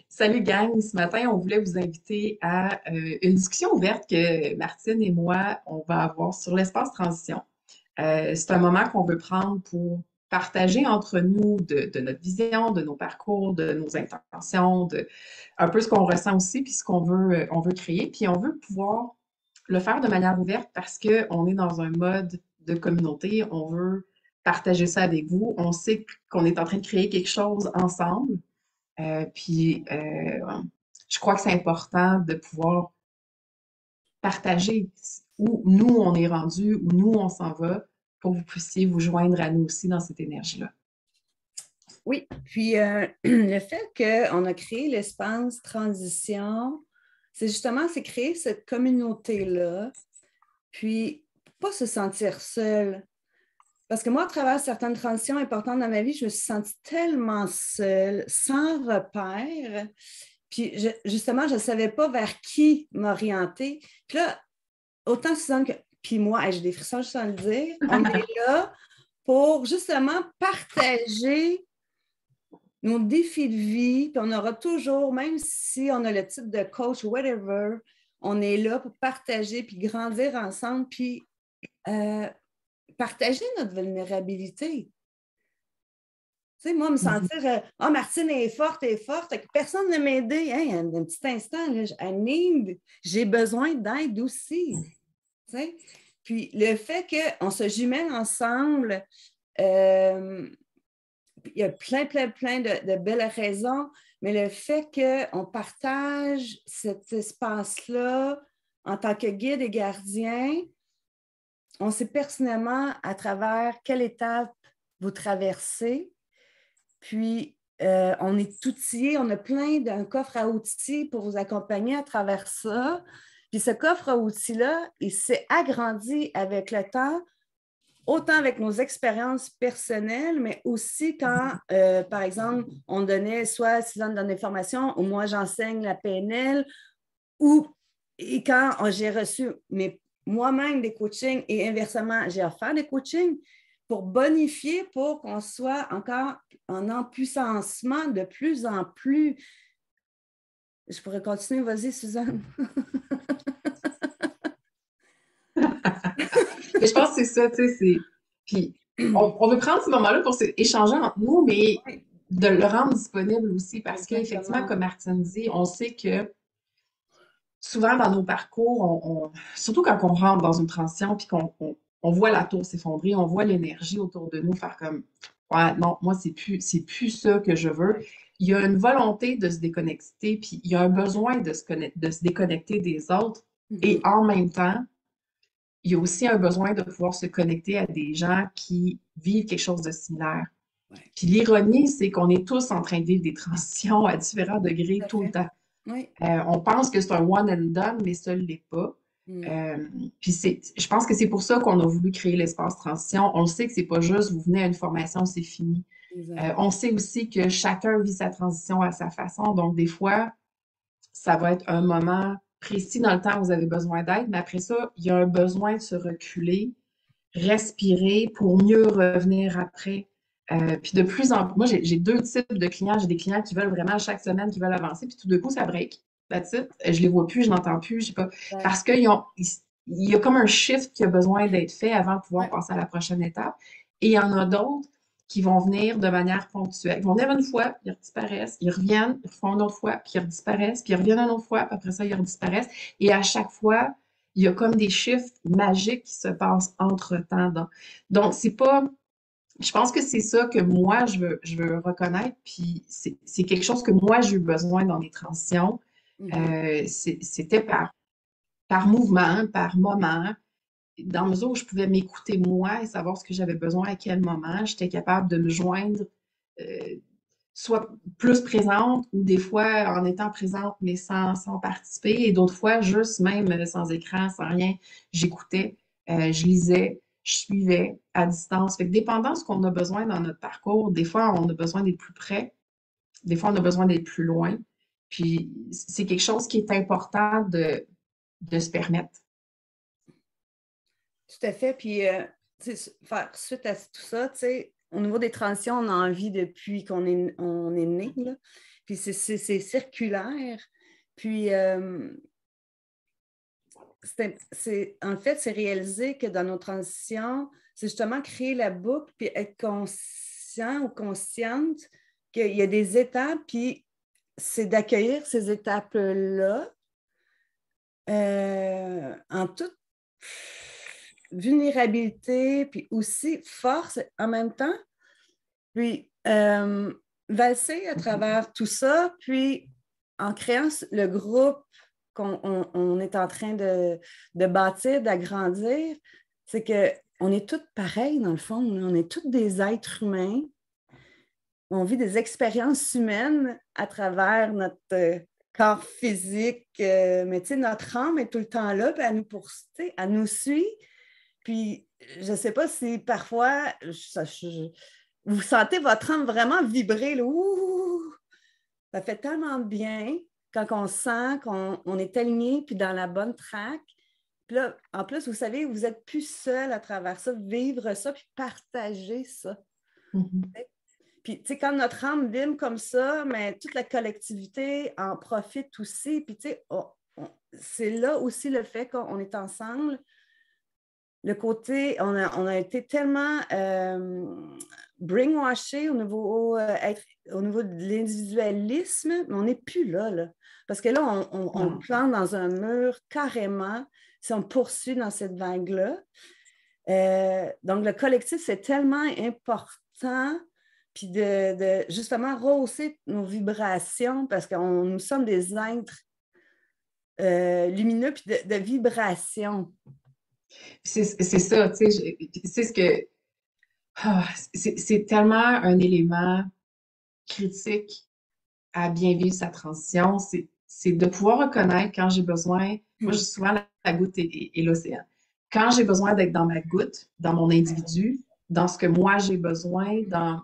Salut gang, ce matin, on voulait vous inviter à une discussion ouverte que Martine et moi, on va avoir sur l'espace transition. C'est un moment qu'on veut prendre pour partager entre nous de notre vision, de nos parcours, de nos intentions, de un peu ce qu'on ressent aussi, puis ce on veut créer. Puis on veut pouvoir le faire de manière ouverte parce qu'on est dans un mode de communauté. On veut partager ça avec vous. On sait qu'on est en train de créer quelque chose ensemble. Puis, je crois que c'est important de pouvoir partager où nous on est rendu, où nous on s'en va, pour que vous puissiez vous joindre à nous aussi dans cette énergie-là. Oui, puis le fait qu'on a créé l'espace transition, c'est justement, c'est créer cette communauté-là, puis pas se sentir seul. Parce que moi, à travers certaines transitions importantes dans ma vie, je me suis sentie tellement seule, sans repère. Puis justement, je ne savais pas vers qui m'orienter. Puis là, autant Suzanne que puis moi, j'ai des frissons juste à le dire, on est là pour justement partager nos défis de vie, puis on aura toujours, même si on a le titre de coach, whatever, on est là pour partager, puis grandir ensemble, puis partager notre vulnérabilité. Tu sais, moi, me sentir, Martine est forte, personne ne m'a aidé. Hey, un petit instant, là, j'ai besoin d'aide aussi. Tu sais? Puis le fait qu'on se jumelle ensemble, il y a plein de belles raisons, mais le fait qu'on partage cet espace-là en tant que guide et gardien, on sait personnellement à travers quelle étape vous traversez, puis on est outillé, on a plein d'un coffre à outils pour vous accompagner à travers ça. Puis ce coffre à outils-là, il s'est agrandi avec le temps, autant avec nos expériences personnelles, mais aussi quand, par exemple, on donnait, soit Suzanne donne des formations, ou moi j'enseigne la PNL, et quand j'ai reçu moi-même des coachings et inversement, j'ai offert des coachings pour bonifier, pour qu'on soit encore en empuissancement de plus en plus. Je pourrais continuer, vas-y Suzanne. Mais je pense que c'est ça, tu sais, c'est... Puis, on veut prendre ce moment-là pour échanger entre nous, mais de le rendre disponible aussi, parce qu'effectivement, Exactement. comme Martine dit, on sait que souvent dans nos parcours, surtout quand on rentre dans une transition puis on voit la tour s'effondrer, on voit l'énergie autour de nous faire comme ouais, non, moi, c'est plus ça que je veux. Il y a une volonté de se déconnecter, puis il y a un besoin de se déconnecter des autres. Et en même temps, il y a aussi un besoin de pouvoir se connecter à des gens qui vivent quelque chose de similaire. Ouais. Puis l'ironie, c'est qu'on est tous en train de vivre des transitions à différents degrés tout le temps. Oui. On pense que c'est un one and done, mais ça ne l'est pas. Mm. Puis je pense que c'est pour ça qu'on a voulu créer l'espace transition. On le sait que c'est pas juste vous venez à une formation, c'est fini. Exact. On sait aussi que chacun vit sa transition à sa façon. Donc, des fois, ça va être un moment précis dans le temps où vous avez besoin d'aide, mais après ça, il y a un besoin de se reculer, respirer pour mieux revenir après. Puis de plus en plus, moi, j'ai deux types de clients. J'ai des clients qui veulent vraiment chaque semaine, qui veulent avancer, puis tout d'un coup, ça break. That's it. Je les vois plus, je n'entends plus, je sais pas. Ouais. Parce qu'il y a comme un shift qui a besoin d'être fait avant de pouvoir Ouais. passer à la prochaine étape. Et il y en a d'autres qui vont venir de manière ponctuelle. Ils vont venir une fois, ils redisparaissent, ils reviennent, ils refont une autre fois, puis ils redisparaissent, puis ils reviennent une autre fois, puis après ça, ils redisparaissent. Et à chaque fois, il y a comme des shifts magiques qui se passent entre-temps. Donc, c'est pas. Je pense que c'est ça que moi, je veux reconnaître, puis c'est quelque chose que moi, j'ai eu besoin dans mes transitions. Mm-hmm. C'était par mouvement, par moment, dans la mesure où je pouvais m'écouter moi et savoir ce que j'avais besoin à quel moment, j'étais capable de me joindre, euh, soit plus présente ou des fois en étant présente, mais sans participer, et d'autres fois, juste même sans écran, sans rien, j'écoutais, je lisais, je suivais à distance. Fait que dépendant de ce qu'on a besoin dans notre parcours, des fois, on a besoin d'être plus près, des fois, on a besoin d'être plus loin. Puis, c'est quelque chose qui est important de se permettre. Tout à fait. Puis, faire suite à tout ça, au niveau des transitions, on a envie depuis on est né, là. Puis c'est circulaire. Puis, en fait, c'est réaliser que dans nos transitions, c'est justement créer la boucle, puis être conscient ou consciente qu'il y a des étapes, puis c'est d'accueillir ces étapes-là en toute vulnérabilité, puis aussi force en même temps. Puis, valser à travers tout ça, puis en créant le groupe qu'on est en train de bâtir, d'agrandir, c'est qu'on est tous pareils dans le fond. On est tous des êtres humains. On vit des expériences humaines à travers notre corps physique, mais tu sais, notre âme est tout le temps là, puis elle nous suit. Puis, je ne sais pas si parfois, vous sentez votre âme vraiment vibrer, là. Ouh! Ça fait tellement de bien quand on sent qu'on est aligné puis dans la bonne track. Puis là, en plus, vous savez, vous n'êtes plus seul à travers ça, vivre ça puis partager ça. Puis, tu sais, quand notre âme vibre comme ça, mais toute la collectivité en profite aussi. Puis, tu sais, c'est là aussi le fait qu'on est ensemble. Le côté, on a été tellement brainwashé au niveau de l'individualisme, mais on n'est plus là. Parce que là, on plante dans un mur carrément si on poursuit dans cette vague-là. Donc, le collectif, c'est tellement important, puis de justement rehausser nos vibrations, parce que nous sommes des êtres lumineux, puis de vibration. C'est ça, tu sais, c'est ce que c'est tellement un élément critique à bien vivre sa transition, c'est de pouvoir reconnaître quand j'ai besoin, moi je dis souvent la goutte et l'océan. Quand j'ai besoin d'être dans ma goutte, dans mon individu, dans ce que moi j'ai besoin, dans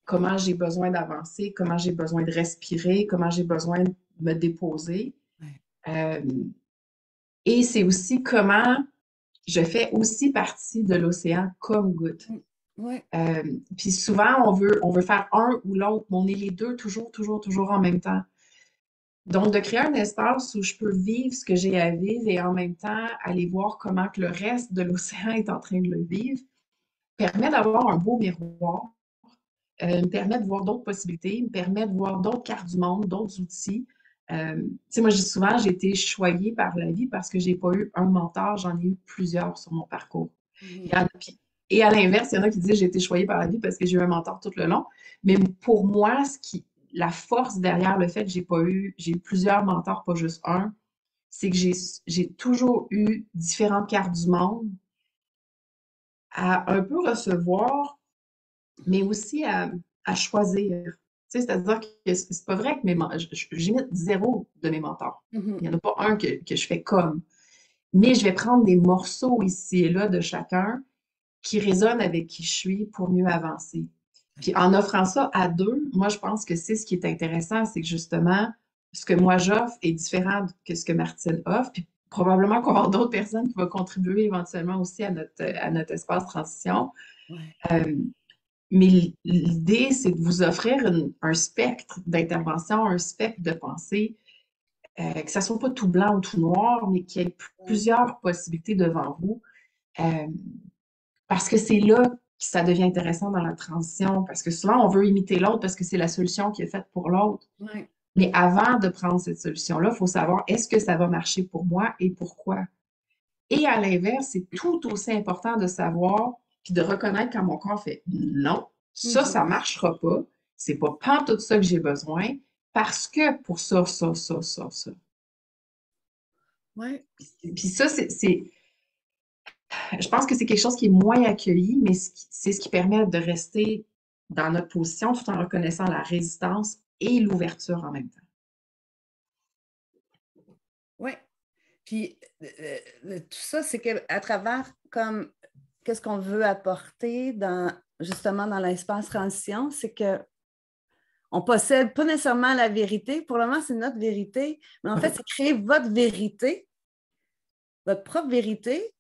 comment j'ai besoin d'avancer, comment j'ai besoin de respirer, comment j'ai besoin de me déposer. Euh, et c'est aussi comment je fais aussi partie de l'océan comme goutte. Ouais. Puis souvent, on veut faire un ou l'autre, mais on est les deux toujours en même temps. Donc, de créer un espace où je peux vivre ce que j'ai à vivre et en même temps aller voir comment que le reste de l'océan est en train de le vivre, permet d'avoir un beau miroir, me permet de voir d'autres possibilités, me permet de voir d'autres cartes du monde, d'autres outils. Tu sais, moi, je dis souvent, j'ai été choyée par la vie parce que j'ai pas eu un mentor, j'en ai eu plusieurs sur mon parcours. Et à l'inverse, il y en a qui disent j'ai été choyée par la vie parce que j'ai eu un mentor tout le long. Mais pour moi, la force derrière le fait que j'ai eu plusieurs mentors, pas juste un, c'est que j'ai toujours eu différentes cartes du monde à un peu recevoir, mais aussi à choisir. Tu sais, c'est-à-dire que c'est pas vrai que j'imite zéro de mes mentors. Il n'y en a pas un que je fais comme. Mais je vais prendre des morceaux ici et là de chacun qui résonnent avec qui je suis pour mieux avancer. Puis en offrant ça à deux, moi, je pense que c'est ce qui est intéressant, c'est que justement, ce que moi j'offre est différent que ce que Martine offre. Puis probablement qu'on va avoir d'autres personnes qui vont contribuer éventuellement aussi à notre espace transition. Mais l'idée, c'est de vous offrir un spectre d'intervention, un spectre de pensée, que ça soit pas tout blanc ou tout noir, mais qu'il y ait plusieurs possibilités devant vous. Parce que c'est là que ça devient intéressant dans la transition, parce que souvent, on veut imiter l'autre parce que c'est la solution qui est faite pour l'autre. Ouais. Mais avant de prendre cette solution-là, il faut savoir est-ce que ça va marcher pour moi et pourquoi. Et à l'inverse, c'est tout aussi important de savoir puis de reconnaître quand mon corps fait non, ça ne marchera pas. C'est pas tout ça que j'ai besoin parce que pour ça. Ouais. Puis ça, je pense que c'est quelque chose qui est moins accueilli, mais c'est ce qui permet de rester dans notre position tout en reconnaissant la résistance et l'ouverture en même temps. Oui. Puis tout ça, c'est qu'à travers comme qu'est-ce qu'on veut apporter justement dans l'espace transition, c'est que on possède pas nécessairement la vérité. Pour le moment, c'est notre vérité, mais en fait, c'est créer votre vérité, votre propre vérité,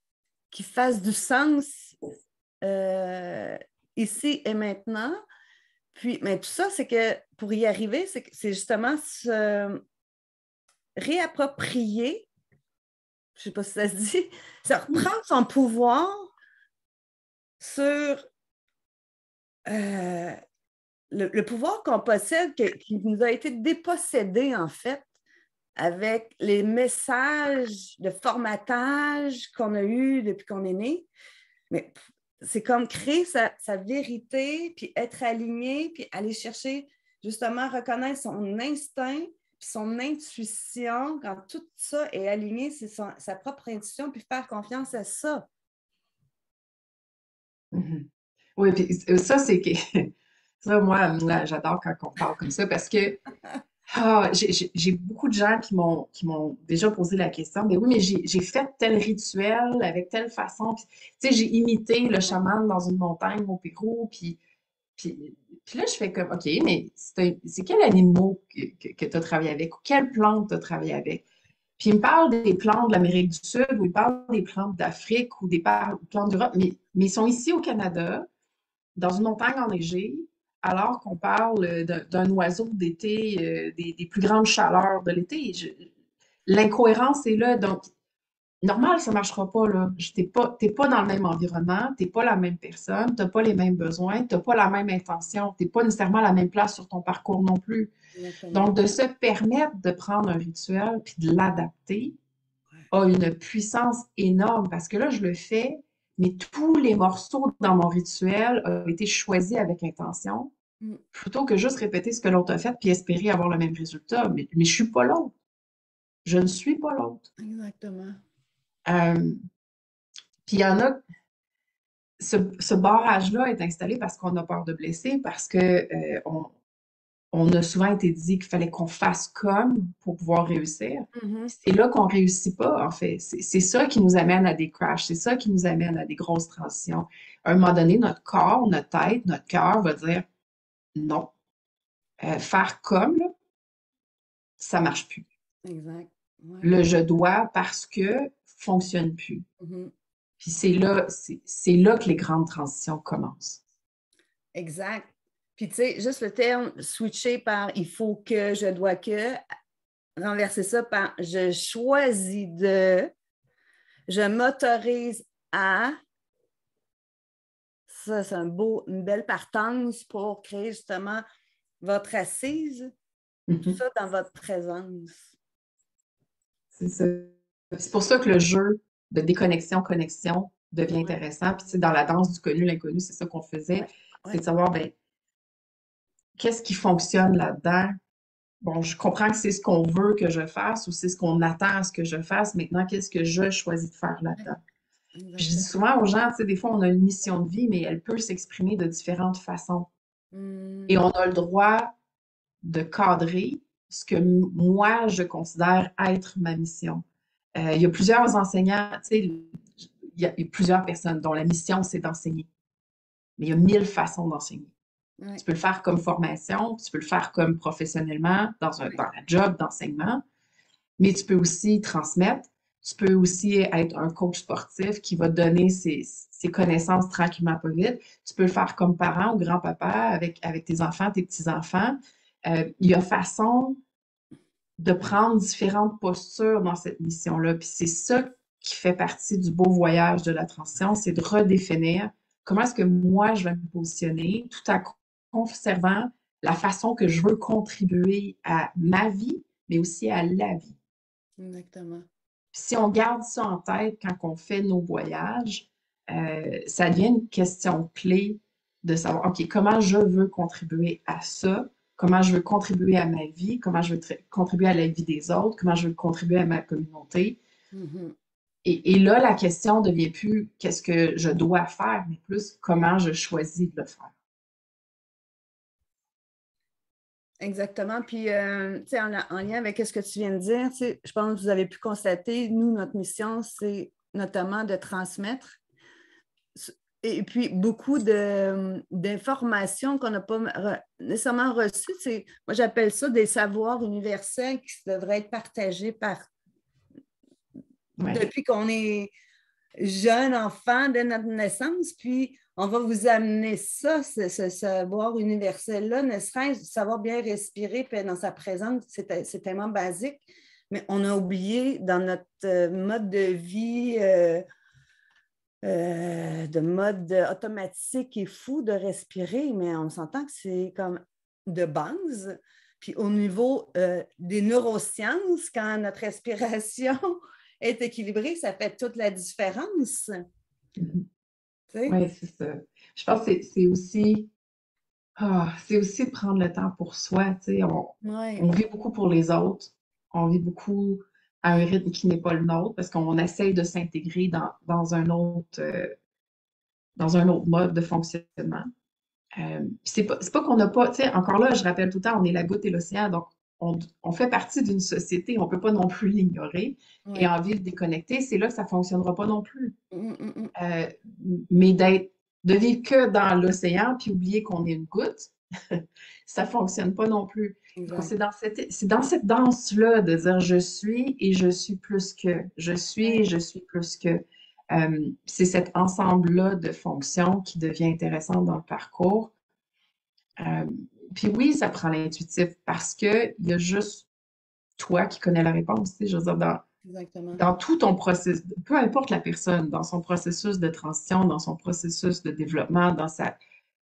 qui fasse du sens ici et maintenant. Puis, mais tout ça, c'est que pour y arriver, c'est justement se réapproprier, je ne sais pas si ça se dit, c'est reprendre son pouvoir sur le pouvoir qu'on possède, qui nous a été dépossédé, en fait, avec les messages de formatage qu'on a eus depuis qu'on est né. Mais c'est comme créer sa vérité, puis être aligné, puis aller chercher, justement, reconnaître son instinct, puis son intuition. Quand tout ça est aligné, c'est sa propre intuition, puis faire confiance à ça. Mhm. Oui, puis ça, c'est que ça, moi, j'adore quand on parle comme ça parce que j'ai beaucoup de gens qui m'ont déjà posé la question, mais oui, mais j'ai fait tel rituel avec telle façon. Puis, tu sais, j'ai imité le chaman dans une montagne au Pérou. Puis là, je fais comme, OK, mais c'est quel animal que tu as travaillé avec ou quelle plante tu as travaillé avec? Puis il me parle des plantes de l'Amérique du Sud ou il parle des plantes d'Afrique ou des plantes d'Europe, mais ils sont ici au Canada dans une montagne enneigée, alors qu'on parle d'un oiseau d'été, des plus grandes chaleurs de l'été. L'incohérence est là. Donc, normal, ça ne marchera pas, là. T'es pas dans le même environnement, t'es pas la même personne, t'as pas les mêmes besoins, t'as pas la même intention, t'es pas nécessairement à la même place sur ton parcours non plus. Exactement. Donc, de se permettre de prendre un rituel puis de l'adapter a une puissance énorme parce que là, je le fais, mais tous les morceaux dans mon rituel ont été choisis avec intention Mm. plutôt que juste répéter ce que l'autre a fait puis espérer avoir le même résultat. Mais je suis pas l'autre. Je ne suis pas l'autre. Exactement. Euh, puis il y en a, ce barrage-là est installé parce qu'on a peur de blesser, parce que on a souvent été dit qu'il fallait qu'on fasse comme pour pouvoir réussir. Mm-hmm. C'est là qu'on réussit pas, en fait. C'est ça qui nous amène à des crashs, c'est ça qui nous amène à des grosses transitions. À un moment donné, notre corps, notre tête, notre cœur va dire non. Faire comme, là, ça marche plus. Exact. Ouais. Le je dois parce que fonctionne plus. Mm-hmm. Puis c'est là que les grandes transitions commencent. Exact. Puis, tu sais, juste le terme switcher par il faut que, je dois que, renverser ça par je choisis de, je m'autorise à. Ça, c'est une belle partance pour créer justement votre assise, tout Mhm. ça dans votre présence. C'est ça. C'est pour ça que le jeu de déconnexion-connexion devient Ouais, intéressant. Puis, tu sais, dans la danse du connu, l'inconnu, c'est ça qu'on faisait. ouais, C'est ouais. de savoir, ben, qu'est-ce qui fonctionne là-dedans? Bon, je comprends que c'est ce qu'on veut que je fasse ou c'est ce qu'on attend à ce que je fasse. Maintenant, qu'est-ce que je choisis de faire Ouais, là-dedans? Puis je dis exactement. souvent aux gens, tu sais, des fois, on a une mission de vie, mais elle peut s'exprimer de différentes façons. Et Hmm, on a le droit de cadrer ce que moi, je considère être ma mission. Il y a plusieurs enseignants, tu sais, il y a plusieurs personnes dont la mission, c'est d'enseigner. Mais il y a 1000 façons d'enseigner. ouais, Tu peux le faire comme formation, tu peux le faire comme professionnellement, dans la job d'enseignement, mais tu peux aussi transmettre. Tu peux aussi être un coach sportif qui va donner ses connaissances tranquillement pas vite. Tu peux le faire comme parent ou grand-papa avec tes enfants, tes petits-enfants. Il y a façon de prendre différentes postures dans cette mission-là. Puis c'est ça qui fait partie du beau voyage de la transition, c'est de redéfinir comment est-ce que moi je vais me positionner tout en conservant la façon que je veux contribuer à ma vie, mais aussi à la vie. exactement. Puis si on garde ça en tête quand on fait nos voyages, ça devient une question clé de savoir, OK, comment je veux contribuer à ça, comment je veux contribuer à ma vie, comment je veux contribuer à la vie des autres, comment je veux contribuer à ma communauté. Mhm. Et là, la question ne devient plus qu'est-ce que je dois faire, mais plus comment je choisis de le faire. Exactement. Puis, tu sais, en lien avec ce que tu viens de dire, tu sais, je pense que vous avez pu constater, nous, notre mission, c'est notamment de transmettre. Et puis, beaucoup d'informations qu'on n'a pas nécessairement reçues. Moi, j'appelle ça des savoirs universels qui devraient être partagés Ouais. depuis qu'on est jeune enfant de notre naissance. Puis, on va vous amener ça, ce savoir universel-là, ne serait-ce que savoir bien respirer, puis être dans sa présence, c'est tellement basique, mais on a oublié dans notre mode de vie, de mode automatique et fou de respirer, mais on s'entend que c'est comme de base. Puis au niveau des neurosciences, quand notre respiration est équilibrée, ça fait toute la différence. Mhm. Tu sais? Oui, c'est ça. Je pense que c'est aussi de prendre le temps pour soi. Tu sais, Ouais. on vit beaucoup pour les autres. On vit beaucoup à un rythme qui n'est pas le nôtre parce qu'on essaye de s'intégrer dans un autre mode de fonctionnement. C'est pas qu'on n'a pas, tu sais, encore là, je rappelle tout le temps, on est la goutte et l'océan, donc on fait partie d'une société, on ne peut pas non plus l'ignorer et Ouais. en vivre déconnecté, c'est là que ça ne fonctionnera pas non plus. Mm, mm, mm. Euh, mais de vivre que dans l'océan puis oublier qu'on est une goutte, ça ne fonctionne pas non plus. Donc, Exact. c'est dans cette danse-là de dire je suis et je suis plus que, je suis et Ouais. je suis plus que. C'est cet ensemble-là de fonctions qui devient intéressant dans le parcours. Euh, Puis oui, ça prend l'intuitif parce qu'il y a juste toi qui connais la réponse. Tu sais, je veux dire, Exactement. dans tout ton processus, peu importe la personne, dans son processus de transition, dans son processus de développement, dans sa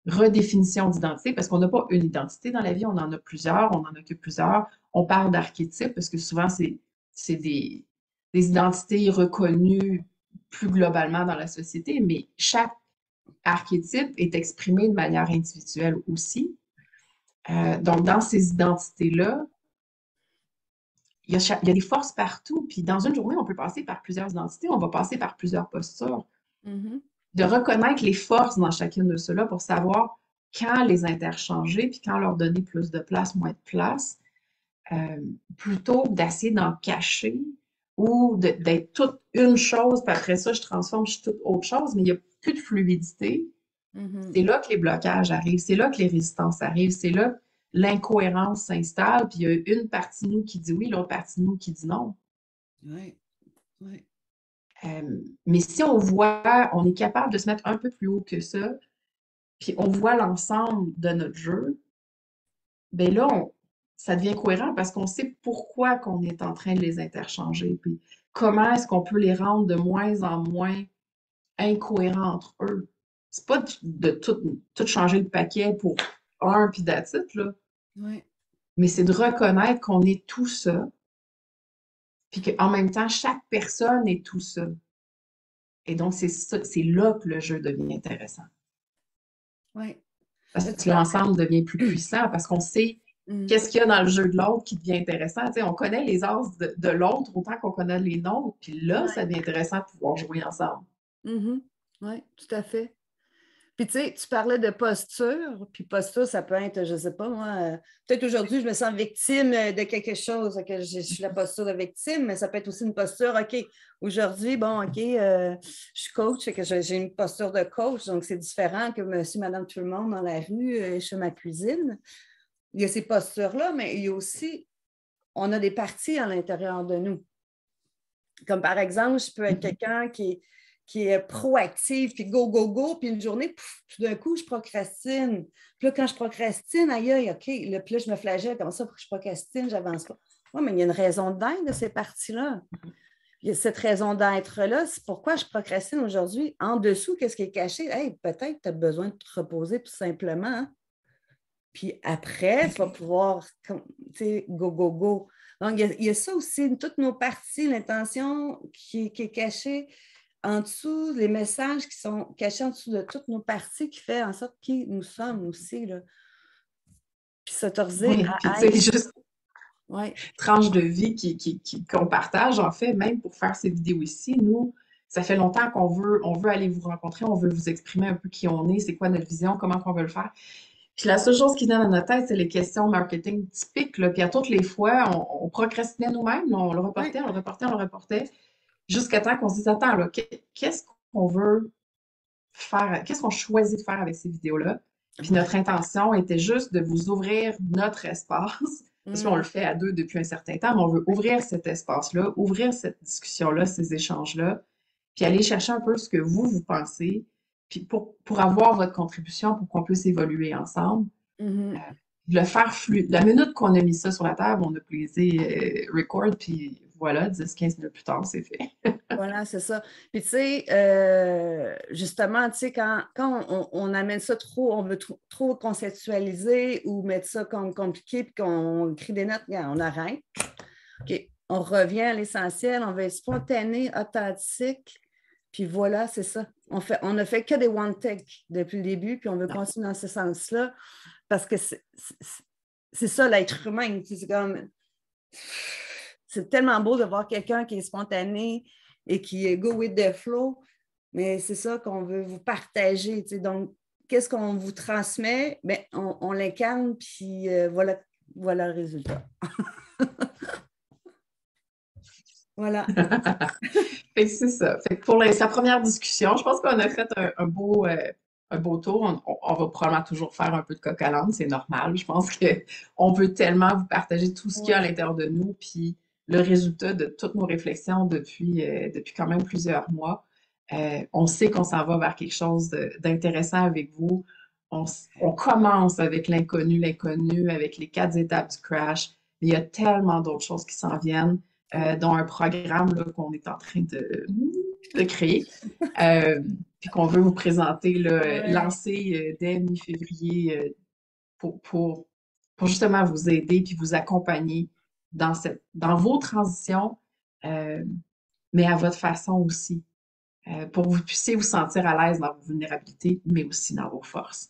redéfinition d'identité, parce qu'on n'a pas une identité dans la vie, on en a plusieurs, on en a que plusieurs. On parle d'archétypes parce que souvent, c'est des identités reconnues plus globalement dans la société, mais chaque archétype est exprimé de manière individuelle aussi. Donc, dans ces identités-là, il y a des forces partout. Puis dans une journée, on peut passer par plusieurs identités, on va passer par plusieurs postures. Mhm. De reconnaître les forces dans chacune de ceux-là pour savoir quand les interchanger, puis quand leur donner plus de place, moins de place, euh, plutôt que d'essayer d'en cacher ou d'être toute une chose, puis après ça, je transforme, je suis toute autre chose, mais il n'y a plus de fluidité. Mhm. C'est là que les blocages arrivent, c'est là que les résistances arrivent, c'est là que l'incohérence s'installe, puis il y a une partie de nous qui dit oui, l'autre partie de nous qui dit non. Ouais. Ouais. Mais si on voit, on est capable de se mettre un peu plus haut que ça, puis on voit l'ensemble de notre jeu, bien là, ça devient cohérent parce qu'on sait pourquoi qu'on est en train de les interchanger, puis comment est-ce qu'on peut les rendre de moins en moins incohérents entre eux. C'est pas de tout changer le paquet pour un puis that's it, là. Ouais. Mais c'est de reconnaître qu'on est tout ça, puis qu'en même temps, chaque personne est tout ça. Et donc, c'est là que le jeu devient intéressant. Ouais. Parce Là, tu que l'ensemble devient plus puissant, parce qu'on sait Mm. qu'est-ce qu'il y a dans le jeu de l'autre qui devient intéressant. Tu sais, on connaît les as de l'autre autant qu'on connaît les nôtres, puis là, ça Ouais. devient intéressant de pouvoir jouer ensemble. Mhm. Ouais, tout à fait. Puis tu sais, tu parlais de posture, puis posture, ça peut être, je ne sais pas moi, peut-être aujourd'hui, je me sens victime de quelque chose, que je suis la posture de victime, mais ça peut être aussi une posture, OK, aujourd'hui, bon, OK, je suis coach, que j'ai une posture de coach, donc c'est différent que monsieur, madame, tout le monde dans la rue, chez ma cuisine. Il y a ces postures-là, mais il y a aussi, on a des parties à l'intérieur de nous. Comme par exemple, je peux être quelqu'un qui est proactif, puis go, go, go, puis une journée, pouf, tout d'un coup, je procrastine. Puis là, quand je procrastine, aïe, aïe, OK, là, puis là, je me flagelle, comme ça, pour que je procrastine, j'avance pas. Oui, mais il y a une raison d'être de ces parties-là. Il y a cette raison d'être-là, c'est pourquoi je procrastine aujourd'hui. En dessous, qu'est-ce qui est caché? Hey, peut-être tu as besoin de te reposer tout simplement. Hein? Puis après, tu vas pouvoir, tu sais, go, go, go. Donc, il y a ça aussi, toutes nos parties, l'intention qui est cachée en dessous, les messages qui sont cachés en dessous de toutes nos parties qui fait en sorte qui nous sommes aussi. Là. Puis s'autoriser Oui, puis tu à sais, être. juste Oui, tranche de vie qu'on partage, en fait, même pour faire ces vidéos ici, nous, ça fait longtemps on veut aller vous rencontrer, on veut vous exprimer un peu qui on est, c'est quoi notre vision, comment on veut le faire. Puis la seule chose qui vient dans notre tête, c'est les questions marketing typiques, là. Puis à toutes les fois, on procrastinait nous-mêmes, là. On le oui. reportait, on le reportait, on le reportait, jusqu'à temps qu'on se dise, attends, là, qu'est-ce qu'on veut faire, qu'est-ce qu'on choisit de faire avec ces vidéos-là? Puis Ouais. notre intention était juste de vous ouvrir notre espace, parce qu'on le Mm. fait à deux depuis un certain temps, mais on veut ouvrir cet espace-là, ouvrir cette discussion-là, ces échanges-là, puis aller chercher un peu ce que vous pensez, puis pour avoir votre contribution, pour qu'on puisse évoluer ensemble, Mhm. le faire fluide. La minute qu'on a mis ça sur la table, on a plaisé record, puis voilà, 10-15 minutes plus tard, c'est fait. Voilà, c'est ça. Puis, tu sais, justement, tu sais, quand on amène ça trop, on veut trop conceptualiser ou mettre ça comme compliqué, puis qu'on écrit des notes, regarde, on arrête. OK, on revient à l'essentiel, on veut être spontané, authentique, puis voilà, c'est ça. On ne fait que des one take depuis le début, puis on veut continuer dans ce sens-là, parce que c'est ça l'être humain. C'est comme, c'est tellement beau de voir quelqu'un qui est spontané et qui est go with the flow, mais c'est ça qu'on veut vous partager. Donc, qu'est-ce qu'on vous transmet? Bien, on l'incarne, puis voilà le résultat. Voilà. Fait que c'est ça. Fait que pour sa première discussion, je pense qu'on a fait un beau tour. On va probablement toujours faire un peu de coq à l'âne, c'est normal. Je pense qu'on veut tellement vous partager tout ce qu'il y a à Ouais. l'intérieur de nous, puis le résultat de toutes nos réflexions depuis quand même plusieurs mois. On sait qu'on s'en va vers quelque chose d'intéressant avec vous. On commence avec l'inconnu, avec les 4 étapes du crash. Mais il y a tellement d'autres choses qui s'en viennent, dont un programme là, qu'on est en train de créer, euh, puis qu'on veut vous présenter, là, Ouais. lancer dès mi-février pour justement vous aider puis vous accompagner dans vos transitions, euh, mais à votre façon aussi, pour que vous puissiez vous sentir à l'aise dans vos vulnérabilités, mais aussi dans vos forces.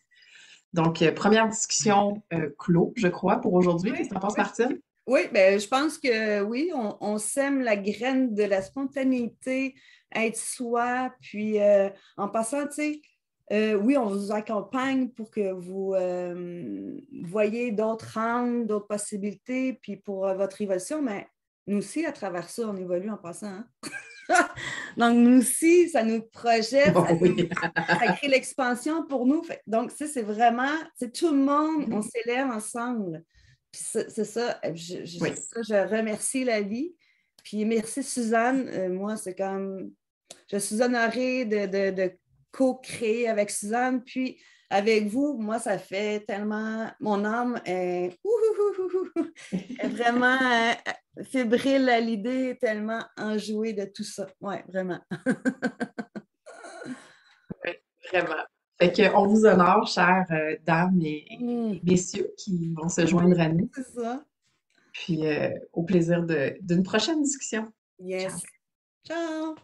Donc, première discussion clos, je crois, pour aujourd'hui. Qu'est-ce que tu en penses, Oui, Martine? oui, ben, je pense que oui, on sème la graine de la spontanéité, être soi, puis en passant, tu sais, oui, on vous accompagne pour que vous voyez d'autres angles, d'autres possibilités, puis pour votre évolution, mais nous aussi, à travers ça, on évolue en passant. Hein? Donc, nous aussi, ça nous projette, Oh, oui. ça crée l'expansion pour nous. Donc, c'est vraiment, c'est tout le monde, on s'élève ensemble. Puis c'est ça, Oui. je remercie la vie. Puis merci Suzanne. Moi, c'est comme, je suis honorée de co-créer avec Suzanne. Puis avec vous, moi, ça fait tellement, mon âme est, est vraiment fébrile à l'idée, tellement enjouée de tout ça. Oui, vraiment. Oui, vraiment. Fait que, on vous honore, chères dames et Mm, messieurs qui vont se joindre à nous. c'est ça. Puis au plaisir d'une prochaine discussion. Ciao. Yes. Ciao.